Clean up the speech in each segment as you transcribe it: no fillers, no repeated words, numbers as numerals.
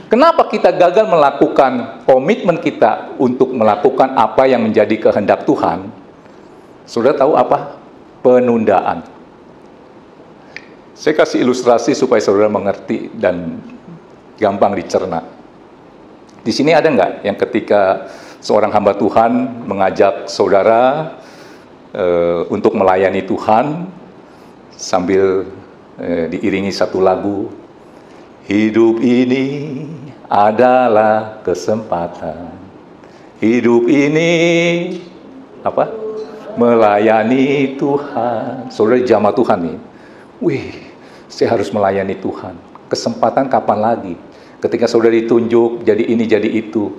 Kenapa kita gagal melakukan komitmen kita untuk melakukan apa yang menjadi kehendak Tuhan? Sudah tahu apa? Penundaan. Saya kasih ilustrasi supaya saudara mengerti dan gampang dicerna. Di sini ada nggak yang ketika seorang hamba Tuhan mengajak saudara untuk melayani Tuhan sambil diiringi satu lagu, hidup ini adalah kesempatan, hidup ini apa? Melayani Tuhan. Saudara jamaah Tuhan nih, wih, saya harus melayani Tuhan. Kesempatan kapan lagi? Ketika saudara ditunjuk jadi ini jadi itu,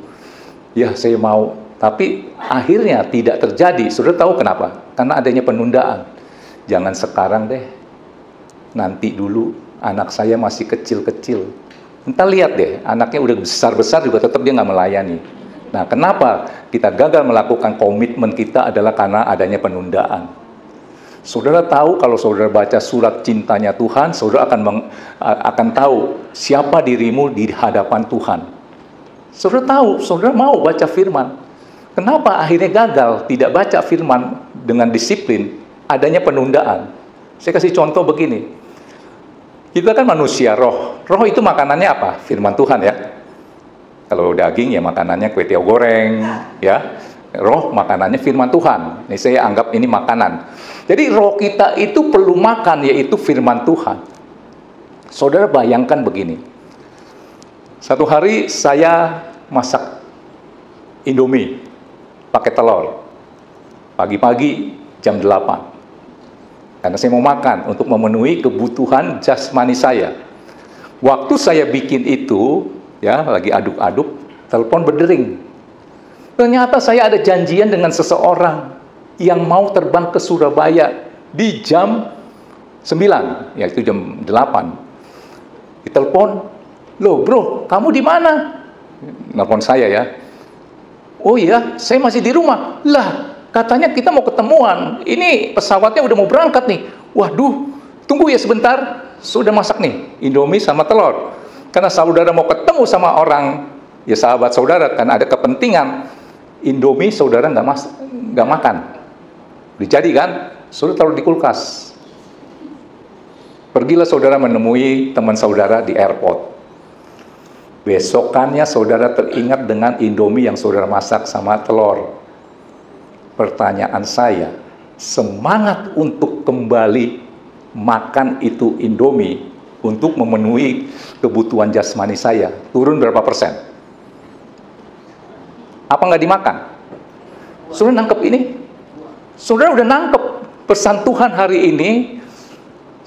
ya saya mau. Tapi akhirnya tidak terjadi. Saudara tahu kenapa? Karena adanya penundaan. Jangan sekarang deh, nanti dulu, anak saya masih kecil-kecil. Entah lihat deh, anaknya udah besar-besar juga tetap dia nggak melayani. Nah, kenapa kita gagal melakukan komitmen kita adalah karena adanya penundaan. Saudara tahu kalau saudara baca surat cintanya Tuhan, saudara akan tahu siapa dirimu di hadapan Tuhan. Saudara tahu, saudara mau baca firman. Kenapa akhirnya gagal tidak baca firman dengan disiplin? Adanya penundaan. Saya kasih contoh begini. Kita kan manusia roh. Roh itu makanannya apa? Firman Tuhan ya. Kalau daging ya makanannya kue tiaw goreng ya. Roh makanannya firman Tuhan. Ini saya anggap ini makanan. Jadi roh kita itu perlu makan, yaitu firman Tuhan. Saudara bayangkan begini. Satu hari saya masak Indomie pakai telur. Pagi-pagi jam 8. Karena saya mau makan untuk memenuhi kebutuhan jasmani saya. Waktu saya bikin itu, ya lagi aduk-aduk, telepon berdering. Ternyata saya ada janjian dengan seseorang yang mau terbang ke Surabaya di jam 9, yaitu jam 8. Ditelepon, loh bro, kamu di mana? Nelpon saya ya. Oh iya, saya masih di rumah. Lah, katanya kita mau ketemuan. Ini pesawatnya udah mau berangkat nih. Waduh, tunggu ya sebentar. Sudah masak nih, Indomie sama telur. Karena saudara mau ketemu sama orang, ya sahabat saudara, karena ada kepentingan. Indomie saudara nggak makan. Dijadi kan? Saudara taruh di kulkas. Pergilah saudara menemui teman saudara di airport. Besokannya saudara teringat dengan Indomie yang saudara masak sama telur. Pertanyaan saya, semangat untuk kembali makan itu Indomie untuk memenuhi kebutuhan jasmani saya turun berapa persen? Apa nggak dimakan? Saudara nangkep ini? Saudara udah nangkep pesan Tuhan hari ini.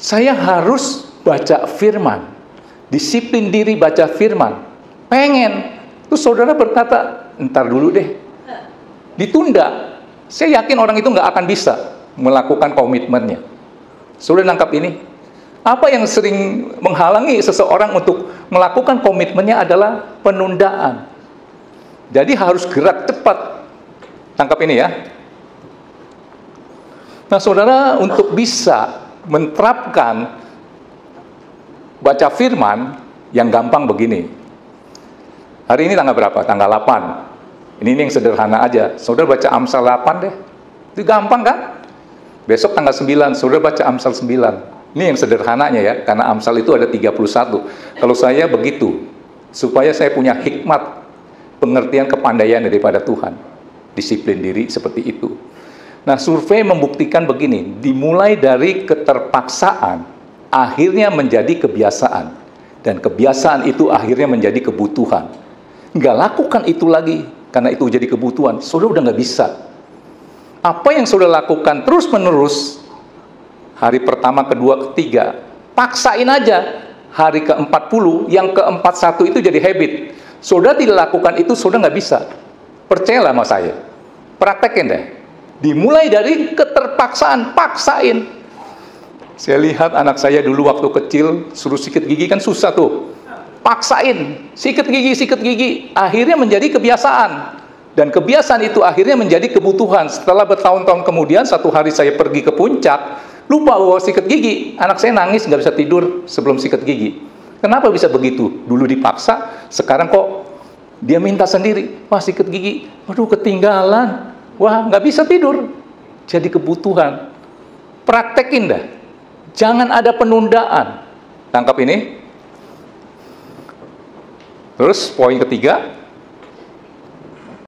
Saya harus baca firman, disiplin diri baca firman. Pengen, terus saudara berkata, ntar dulu deh, ditunda. Saya yakin orang itu nggak akan bisa melakukan komitmennya. Sudah nangkap ini? Apa yang sering menghalangi seseorang untuk melakukan komitmennya adalah penundaan. Jadi harus gerak cepat. Tangkap ini ya. Nah saudara, untuk bisa menerapkan baca firman yang gampang begini. Hari ini tanggal berapa? Tanggal 8. Ini yang sederhana aja. Saudara baca Amsal 8 deh. Itu gampang kan? Besok tanggal 9, saudara baca Amsal 9. Ini yang sederhananya ya, karena Amsal itu ada 31. Kalau saya begitu, supaya saya punya hikmat, pengertian kepandaian daripada Tuhan. Disiplin diri seperti itu. Nah, survei membuktikan begini, dimulai dari keterpaksaan, akhirnya menjadi kebiasaan. Dan kebiasaan itu akhirnya menjadi kebutuhan. Nggak lakukan itu lagi, karena itu jadi kebutuhan, saudara udah nggak bisa. Apa yang saudara lakukan terus-menerus, hari pertama, kedua, ketiga, paksain aja. Hari ke-40, yang ke-41 itu jadi habit. Saudara tidak lakukan itu, saudara nggak bisa. Percayalah sama saya. Praktekin deh. Dimulai dari keterpaksaan, paksain. Saya lihat anak saya dulu waktu kecil, suruh sikat gigi kan susah tuh. Paksain, sikat gigi, akhirnya menjadi kebiasaan. Dan kebiasaan itu akhirnya menjadi kebutuhan. Setelah bertahun-tahun kemudian, satu hari saya pergi ke puncak, lupa bawa sikat gigi. Anak saya nangis, nggak bisa tidur sebelum sikat gigi. Kenapa bisa begitu? Dulu dipaksa, sekarang kok dia minta sendiri. Wah, sikat gigi, waduh ketinggalan. Wah, nggak bisa tidur. Jadi kebutuhan. Praktekin dah. Jangan ada penundaan. Tangkap ini. Terus poin ketiga,